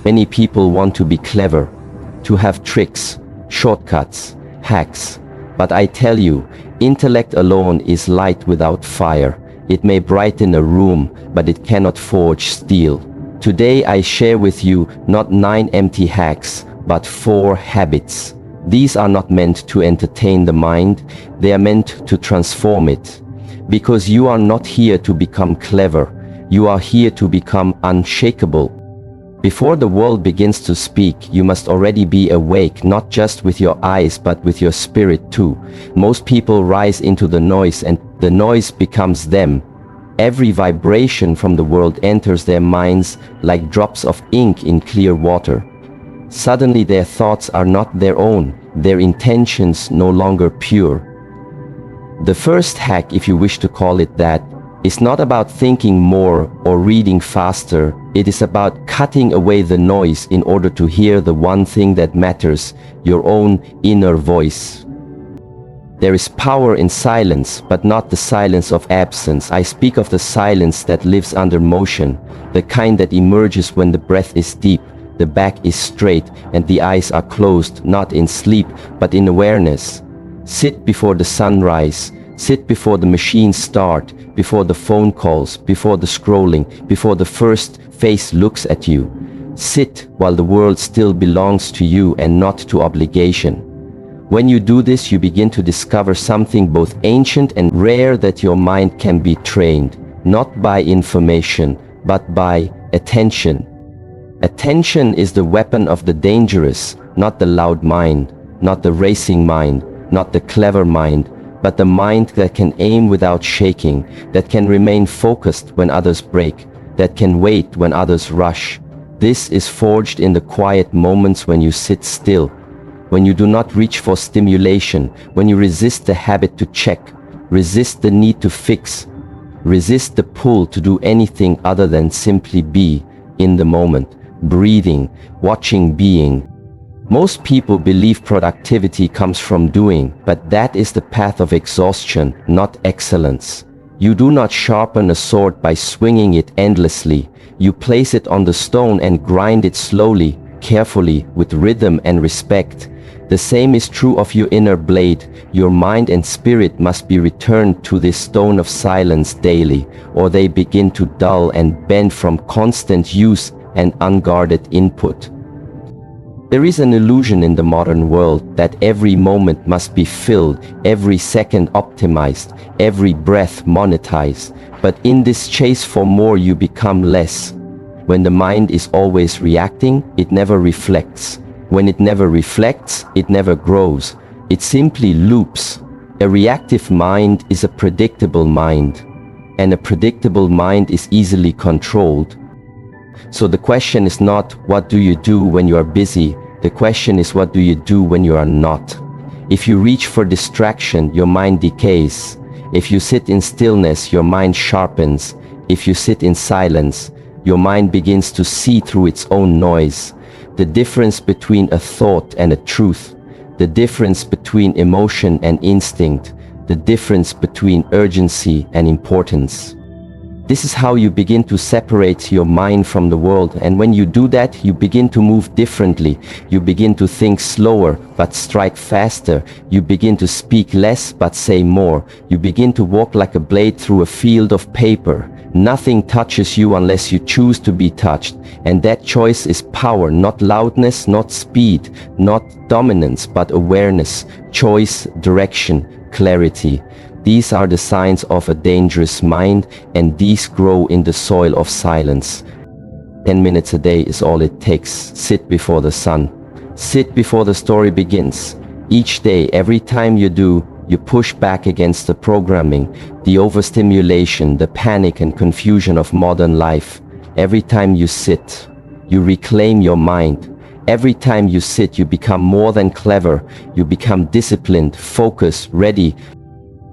Many people want to be clever, to have tricks, shortcuts, hacks. But I tell you, intellect alone is light without fire. It may brighten a room, but it cannot forge steel. Today I share with you not 9 empty hacks, but 4 habits. These are not meant to entertain the mind, they are meant to transform it. Because you are not here to become clever, you are here to become unshakable. Before the world begins to speak, you must already be awake, not just with your eyes but with your spirit too. Most people rise into the noise and the noise becomes them. Every vibration from the world enters their minds like drops of ink in clear water. Suddenly their thoughts are not their own, their intentions no longer pure. The first hack, if you wish to call it that, is not about thinking more or reading faster. It is about cutting away the noise in order to hear the one thing that matters, your own inner voice. There is power in silence, but not the silence of absence. I speak of the silence that lives under motion, the kind that emerges when the breath is deep, the back is straight, and the eyes are closed, not in sleep, but in awareness. Sit before the sunrise, sit before the machines start, before the phone calls, before the scrolling, before the first face looks at you. Sit while the world still belongs to you and not to obligation. When you do this, you begin to discover something both ancient and rare, that your mind can be trained, not by information, but by attention. Attention is the weapon of the dangerous, not the loud mind, not the racing mind, not the clever mind, but the mind that can aim without shaking, that can remain focused when others break, that can wait when others rush. This is forged in the quiet moments when you sit still, when you do not reach for stimulation, when you resist the habit to check, resist the need to fix, resist the pull to do anything other than simply be in the moment, breathing, watching, being. Most people believe productivity comes from doing, but that is the path of exhaustion, not excellence. You do not sharpen a sword by swinging it endlessly. You place it on the stone and grind it slowly, carefully, with rhythm and respect. The same is true of your inner blade. Your mind and spirit must be returned to this stone of silence daily, or they begin to dull and bend from constant use and unguarded input. There is an illusion in the modern world that every moment must be filled, every second optimized, every breath monetized. But in this chase for more, you become less. When the mind is always reacting, it never reflects. When it never reflects, it never grows. It simply loops. A reactive mind is a predictable mind, and a predictable mind is easily controlled. So the question is not, what do you do when you are busy? The question is, what do you do when you are not? If you reach for distraction, your mind decays. If you sit in stillness, your mind sharpens. If you sit in silence, your mind begins to see through its own noise. The difference between a thought and a truth, the difference between emotion and instinct, the difference between urgency and importance. This is how you begin to separate your mind from the world, and when you do that, you begin to move differently. You begin to think slower but strike faster. You begin to speak less but say more. You begin to walk like a blade through a field of paper. Nothing touches you unless you choose to be touched, and that choice is power, not loudness, not speed, not dominance, but awareness, choice, direction, clarity. These are the signs of a dangerous mind, and these grow in the soil of silence. 10 minutes a day is all it takes. Sit before the sun. Sit before the story begins. Each day, every time you do, you push back against the programming, the overstimulation, the panic and confusion of modern life. Every time you sit, you reclaim your mind. Every time you sit, you become more than clever. You become disciplined, focused, ready.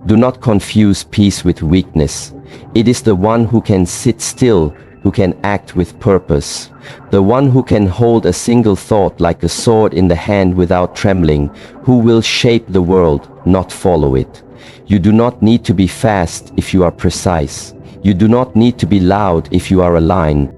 Do not confuse peace with weakness. It is the one who can sit still, who can act with purpose. The one who can hold a single thought like a sword in the hand without trembling, who will shape the world, not follow it. You do not need to be fast if you are precise. You do not need to be loud if you are aligned.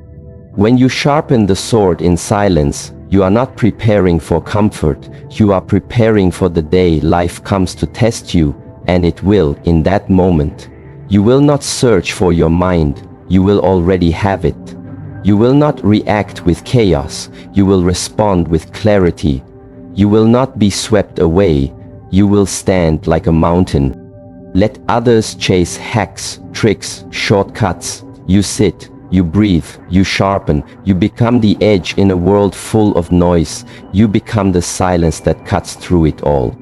When you sharpen the sword in silence, you are not preparing for comfort, you are preparing for the day life comes to test you, and it will in that moment. You will not search for your mind, you will already have it. You will not react with chaos, you will respond with clarity. You will not be swept away, you will stand like a mountain. Let others chase hacks, tricks, shortcuts. You sit, you breathe, you sharpen, you become the edge in a world full of noise. You become the silence that cuts through it all.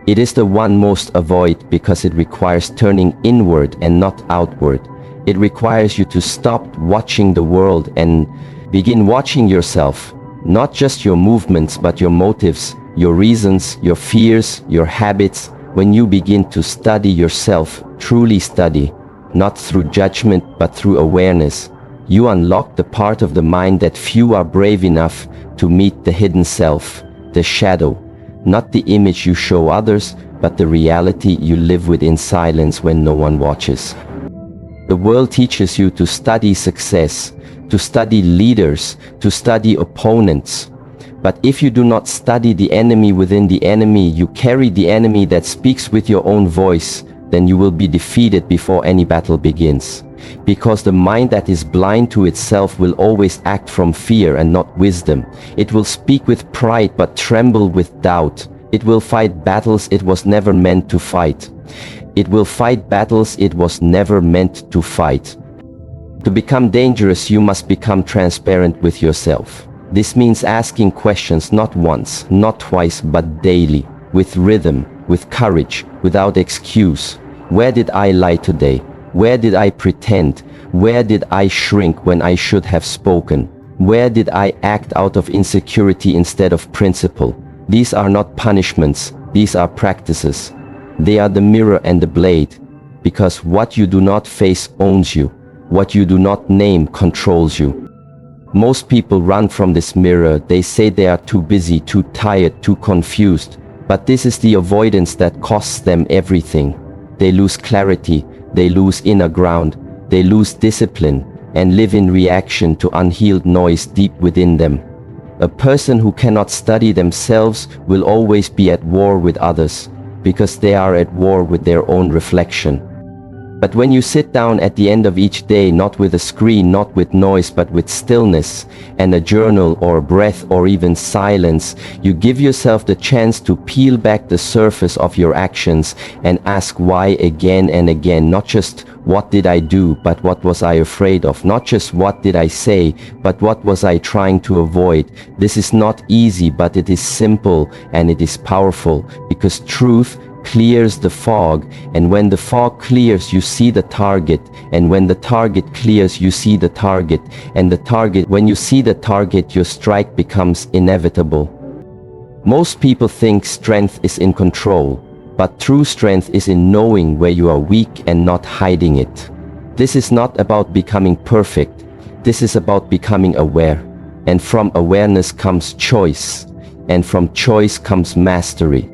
It is the one most avoid because it requires turning inward and not outward. It requires you to stop watching the world and begin watching yourself. Not just your movements, but your motives, your reasons, your fears, your habits. When you begin to study yourself, truly study, not through judgment, but through awareness, you unlock the part of the mind that few are brave enough to meet, the hidden self, the shadow, not the image you show others, but the reality you live with in silence when no one watches. The world teaches you to study success, to study leaders, to study opponents. But if you do not study the enemy within the enemy, you carry the enemy that speaks with your own voice, then you will be defeated before any battle begins. Because the mind that is blind to itself will always act from fear and not wisdom. It will speak with pride but tremble with doubt. It will fight battles it was never meant to fight. It will fight battles it was never meant to fight. To become dangerous, you must become transparent with yourself. This means asking questions not once, not twice, but daily, with rhythm, with courage, without excuse. Where did I lie today? Where did I pretend? Where did I shrink when I should have spoken? Where did I act out of insecurity instead of principle? These are not punishments, these are practices. They are the mirror and the blade, because what you do not face owns you. What you do not name controls you. Most people run from this mirror. They say they are too busy, too tired, too confused. But this is the avoidance that costs them everything. They lose clarity, they lose inner ground, they lose discipline, and live in reaction to unhealed noise deep within them. A person who cannot study themselves will always be at war with others, because they are at war with their own reflection. But when you sit down at the end of each day, not with a screen, not with noise, but with stillness and a journal or a breath or even silence, you give yourself the chance to peel back the surface of your actions and ask why again and again. Not just what did I do, but what was I afraid of? Not just what did I say, but what was I trying to avoid? This is not easy, but it is simple and it is powerful, because truth clears the fog, and when the fog clears, you see the target, and when the target clears, you see the target, and the target, when you see the target, your strike becomes inevitable. Most people think strength is in control, but true strength is in knowing where you are weak and not hiding it. This is not about becoming perfect, this is about becoming aware, and from awareness comes choice, and from choice comes mastery.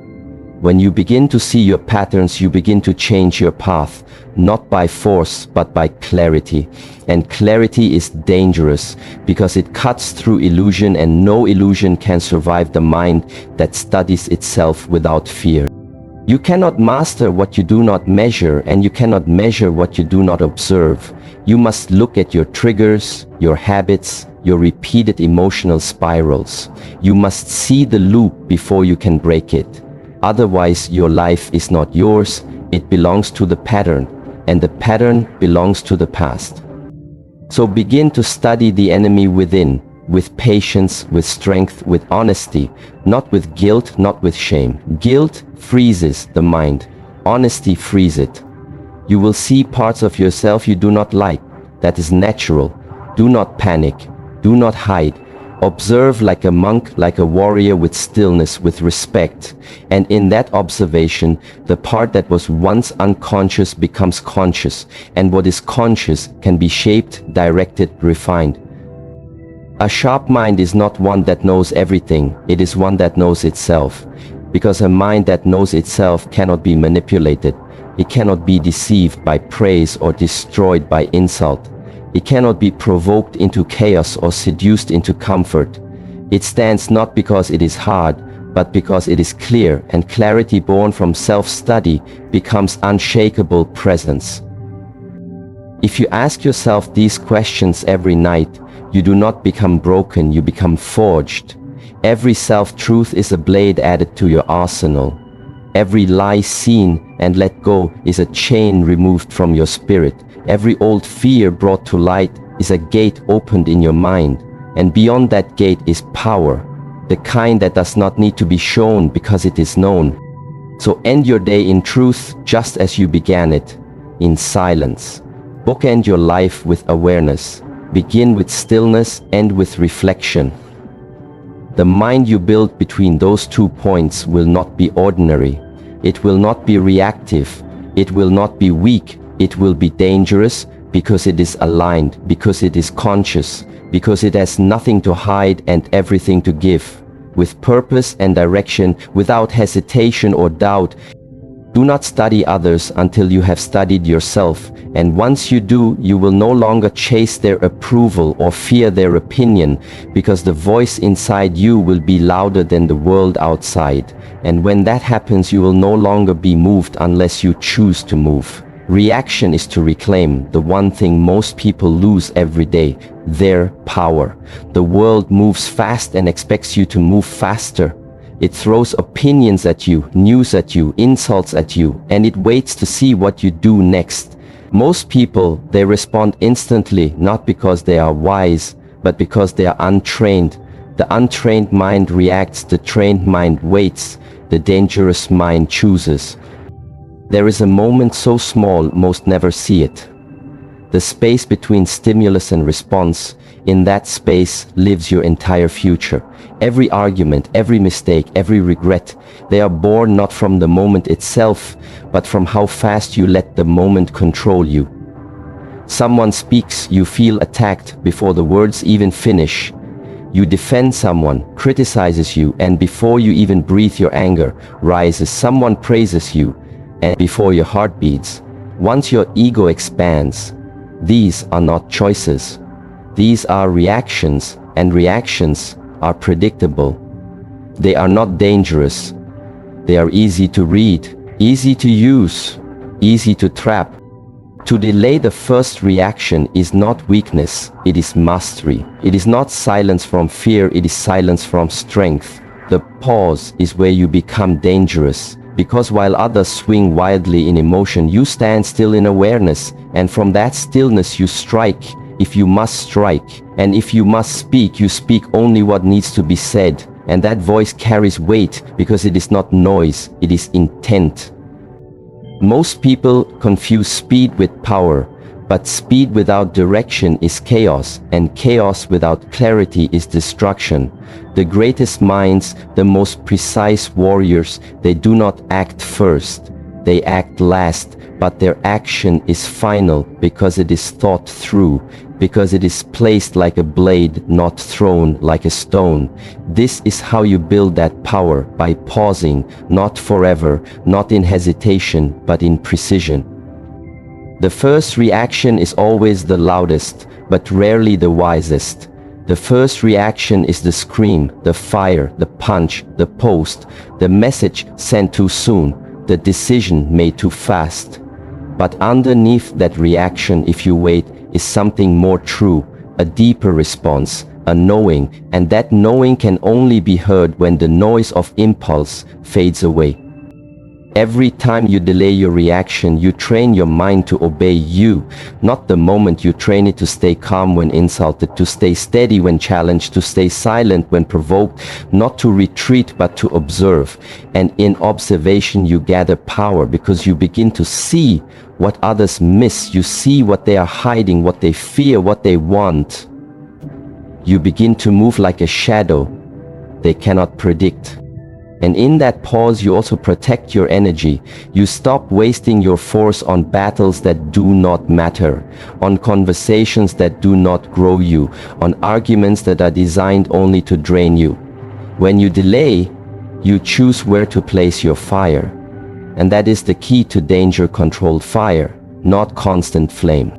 When you begin to see your patterns, you begin to change your path, not by force, but by clarity. And clarity is dangerous because it cuts through illusion, and no illusion can survive the mind that studies itself without fear. You cannot master what you do not measure, and you cannot measure what you do not observe. You must look at your triggers, your habits, your repeated emotional spirals. You must see the loop before you can break it. Otherwise, your life is not yours, it belongs to the pattern, and the pattern belongs to the past. So begin to study the enemy within, with patience, with strength, with honesty, not with guilt, not with shame. Guilt freezes the mind, honesty frees it. You will see parts of yourself you do not like. That is natural. Do not panic, do not hide. Observe like a monk, like a warrior, with stillness, with respect. And in that observation, the part that was once unconscious becomes conscious, and what is conscious can be shaped, directed, refined. A sharp mind is not one that knows everything, it is one that knows itself. Because a mind that knows itself cannot be manipulated. It cannot be deceived by praise or destroyed by insult. It cannot be provoked into chaos or seduced into comfort. It stands not because it is hard, but because it is clear, and clarity born from self-study becomes unshakable presence. If you ask yourself these questions every night, you do not become broken, you become forged. Every self-truth is a blade added to your arsenal. Every lie seen and let go is a chain removed from your spirit. Every old fear brought to light is a gate opened in your mind. And beyond that gate is power, the kind that does not need to be shown because it is known. So end your day in truth just as you began it, in silence. Bookend your life with awareness. Begin with stillness, end with reflection. The mind you build between those 2 points will not be ordinary. It will not be reactive. It will not be weak. It will be dangerous because it is aligned, because it is conscious, because it has nothing to hide and everything to give. With purpose and direction, without hesitation or doubt. Do not study others until you have studied yourself, and once you do, you will no longer chase their approval or fear their opinion, because the voice inside you will be louder than the world outside. And when that happens, you will no longer be moved unless you choose to move. Reaction is to reclaim the one thing most people lose every day, their power. The world moves fast and expects you to move faster. It throws opinions at you, news at you, insults at you, and it waits to see what you do next. Most people, they respond instantly, not because they are wise, but because they are untrained. The untrained mind reacts, the trained mind waits, the dangerous mind chooses. There is a moment so small, most never see it. The space between stimulus and response, in that space lives your entire future. Every argument, every mistake, every regret, they are born not from the moment itself, but from how fast you let the moment control you. Someone speaks, you feel attacked before the words even finish. You defend someone, criticizes you, and before you even breathe, your anger rises. Someone praises you, and before your heart beats. Once your ego expands, these are not choices. These are reactions, and reactions are predictable. They are not dangerous. They are easy to read, easy to use, easy to trap. To delay the first reaction is not weakness, it is mastery. It is not silence from fear, it is silence from strength. The pause is where you become dangerous, because while others swing wildly in emotion, you stand still in awareness, and from that stillness you strike. If you must strike, and if you must speak, you speak only what needs to be said, and that voice carries weight because it is not noise, it is intent. Most people confuse speed with power, but speed without direction is chaos, and chaos without clarity is destruction. The greatest minds, the most precise warriors, they do not act first, they act last, but their action is final because it is thought through, because it is placed like a blade, not thrown like a stone. This is how you build that power, by pausing, not forever, not in hesitation, but in precision. The first reaction is always the loudest, but rarely the wisest. The first reaction is the scream, the fire, the punch, the post, the message sent too soon, the decision made too fast. But underneath that reaction, if you wait, is something more true, a deeper response, a knowing, and that knowing can only be heard when the noise of impulse fades away. Every time you delay your reaction, you train your mind to obey you, not the moment. You train it to stay calm when insulted, to stay steady when challenged, to stay silent when provoked, not to retreat but to observe. And in observation you gather power, because you begin to see what others miss. You see what they are hiding, what they fear, what they want. You begin to move like a shadow they cannot predict. And in that pause you also protect your energy. You stop wasting your force on battles that do not matter, on conversations that do not grow you, on arguments that are designed only to drain you. When you delay, you choose where to place your fire. And that is the key to danger-controlled fire, not constant flame.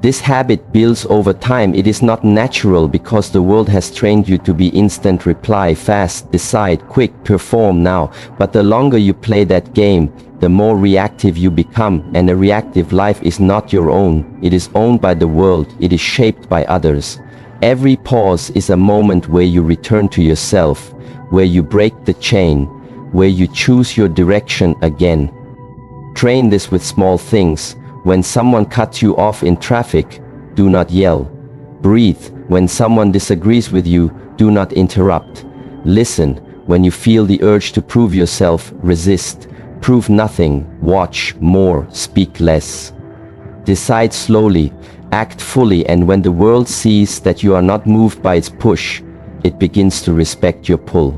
This habit builds over time. It is not natural because the world has trained you to be instant reply, fast, decide, quick, perform now. But the longer you play that game, the more reactive you become, and a reactive life is not your own. It is owned by the world. It is shaped by others. Every pause is a moment where you return to yourself, where you break the chain, where you choose your direction again. Train this with small things. When someone cuts you off in traffic, do not yell. Breathe. When someone disagrees with you, do not interrupt. Listen. When you feel the urge to prove yourself, resist. Prove nothing. Watch more. Speak less. Decide slowly. Act fully, and when the world sees that you are not moved by its push, it begins to respect your pull.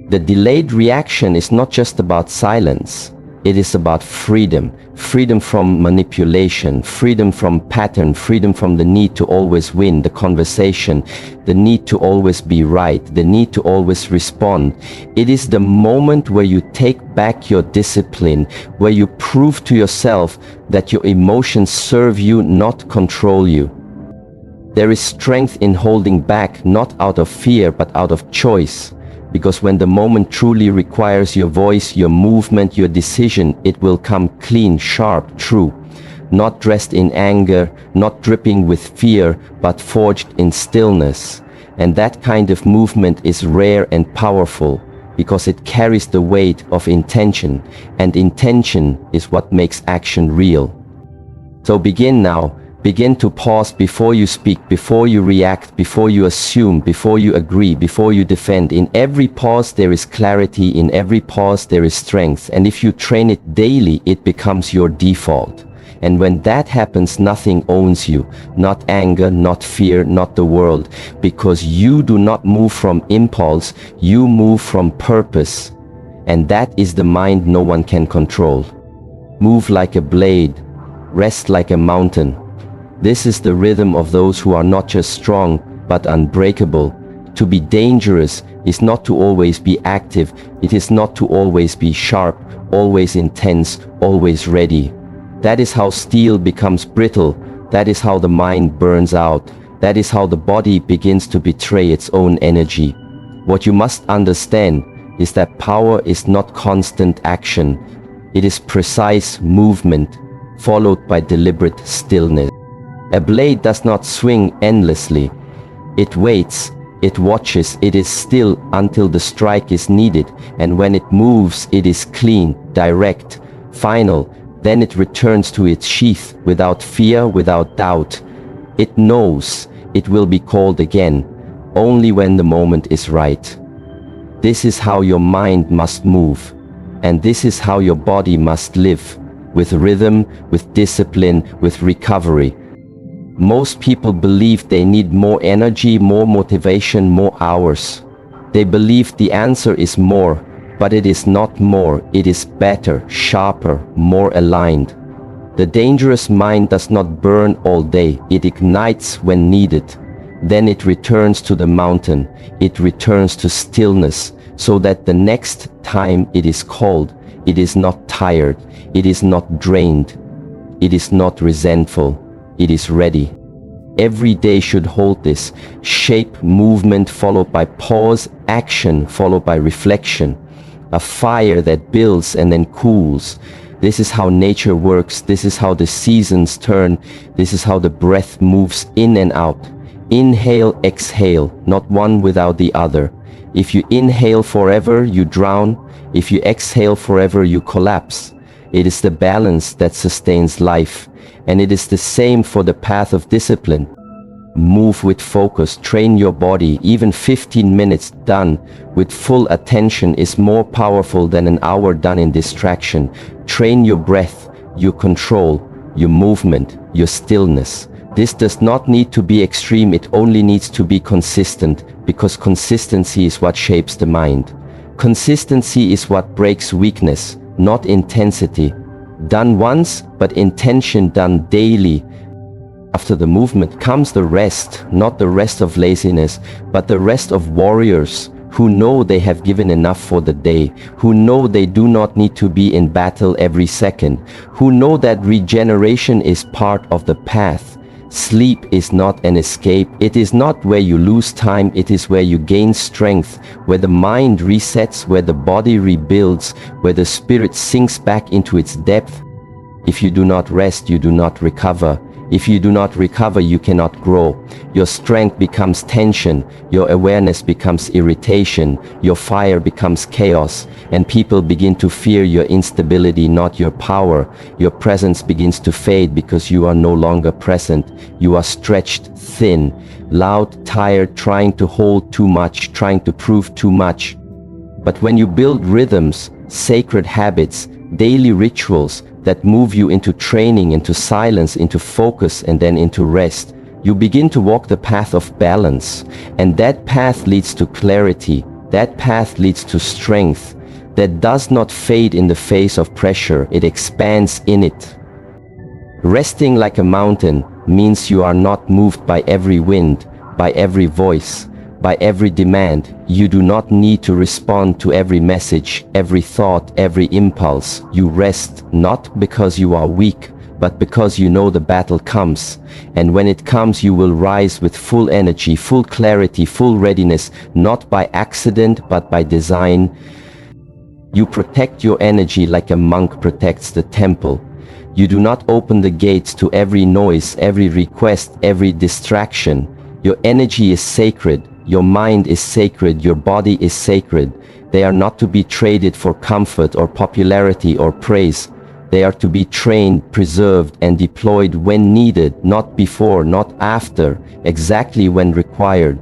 The delayed reaction is not just about silence. It is about freedom. Freedom from manipulation, freedom from pattern, freedom from the need to always win the conversation, the need to always be right, the need to always respond. It is the moment where you take back your discipline, where you prove to yourself that your emotions serve you, not control you. There is strength in holding back, not out of fear, but out of choice. Because when the moment truly requires your voice, your movement, your decision, it will come clean, sharp, true. Not dressed in anger, not dripping with fear, but forged in stillness. And that kind of movement is rare and powerful, because it carries the weight of intention, and intention is what makes action real. So begin now. Begin to pause before you speak, before you react, before you assume, before you agree, before you defend. In every pause there is clarity, in every pause there is strength, and if you train it daily, it becomes your default. And when that happens, nothing owns you, not anger, not fear, not the world, because you do not move from impulse, you move from purpose. And that is the mind no one can control. Move like a blade, rest like a mountain. This is the rhythm of those who are not just strong, but unbreakable. To be dangerous is not to always be active, it is not to always be sharp, always intense, always ready. That is how steel becomes brittle, that is how the mind burns out, that is how the body begins to betray its own energy. What you must understand is that power is not constant action, it is precise movement, followed by deliberate stillness. A blade does not swing endlessly. It waits, it watches, it is still until the strike is needed, and when it moves, it is clean, direct, final. Then it returns to its sheath without fear, without doubt. It knows it will be called again, only when the moment is right. This is how your mind must move, and this is how your body must live, with rhythm, with discipline, with recovery. Most people believe they need more energy, more motivation, more hours. They believe the answer is more, but it is not more, it is better, sharper, more aligned. The dangerous mind does not burn all day, it ignites when needed. Then it returns to the mountain, it returns to stillness, so that the next time it is called, it is not tired, it is not drained, it is not resentful. It is ready. Every day should hold this shape, movement followed by pause, action followed by reflection. A fire that builds and then cools. This is how nature works. This is how the seasons turn. This is how the breath moves in and out. Inhale, exhale, not one without the other. If you inhale forever, you drown. If you exhale forever, you collapse. It is the balance that sustains life. And it is the same for the path of discipline. Move with focus, train your body. Even 15 minutes done with full attention is more powerful than an hour done in distraction. Train your breath, your control, your movement, your stillness. This does not need to be extreme, it only needs to be consistent, because consistency is what shapes the mind. Consistency is what breaks weakness, not intensity. Done once, but intention done daily. After the movement comes the rest, not the rest of laziness, but the rest of warriors who know they have given enough for the day, who know they do not need to be in battle every second, who know that regeneration is part of the path. Sleep is not an escape. It is not where you lose time. It is where you gain strength, where the mind resets, where the body rebuilds, where the spirit sinks back into its depth. If you do not rest, you do not recover. If you do not recover, you cannot grow. Your strength becomes tension, your awareness becomes irritation, your fire becomes chaos, and people begin to fear your instability, not your power. Your presence begins to fade because you are no longer present. You are stretched thin, loud, tired, trying to hold too much, trying to prove too much. But when you build rhythms, sacred habits, daily rituals that move you into training, into silence, into focus, and then into rest, you begin to walk the path of balance. And that path leads to clarity. That path leads to strength that does not fade in the face of pressure. It expands in it. Resting like a mountain means you are not moved by every wind, by every voice, by every demand. You do not need to respond to every message, every thought, every impulse. You rest not because you are weak, but because you know the battle comes. And when it comes, you will rise with full energy, full clarity, full readiness, not by accident, but by design. You protect your energy like a monk protects the temple. You do not open the gates to every noise, every request, every distraction. Your energy is sacred. Your mind is sacred, your body is sacred. They are not to be traded for comfort or popularity or praise. They are to be trained, preserved, and deployed when needed, not before, not after, exactly when required.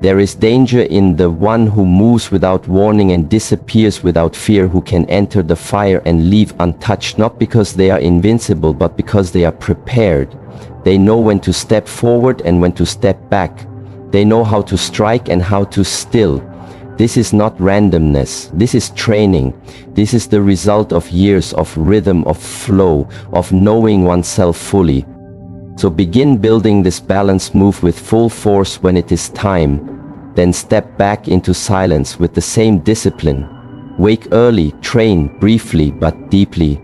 There is danger in the one who moves without warning and disappears without fear, who can enter the fire and leave untouched, not because they are invincible, but because they are prepared. They know when to step forward and when to step back. They know how to strike and how to still. This is not randomness. This is training. This is the result of years of rhythm, of flow, of knowing oneself fully. So begin building this balance. Move with full force when it is time. Then step back into silence with the same discipline. Wake early, train briefly but deeply.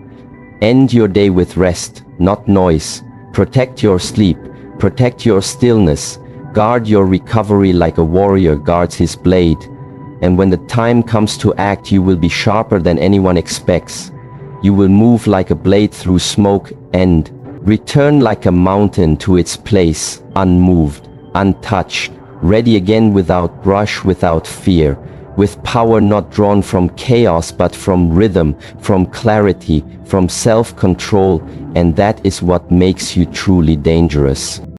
End your day with rest, not noise. Protect your sleep. Protect your stillness. Guard your recovery like a warrior guards his blade. And when the time comes to act, you will be sharper than anyone expects. You will move like a blade through smoke and return like a mountain to its place, unmoved, untouched, ready again without rush, without fear, with power not drawn from chaos but from rhythm, from clarity, from self-control. And that is what makes you truly dangerous.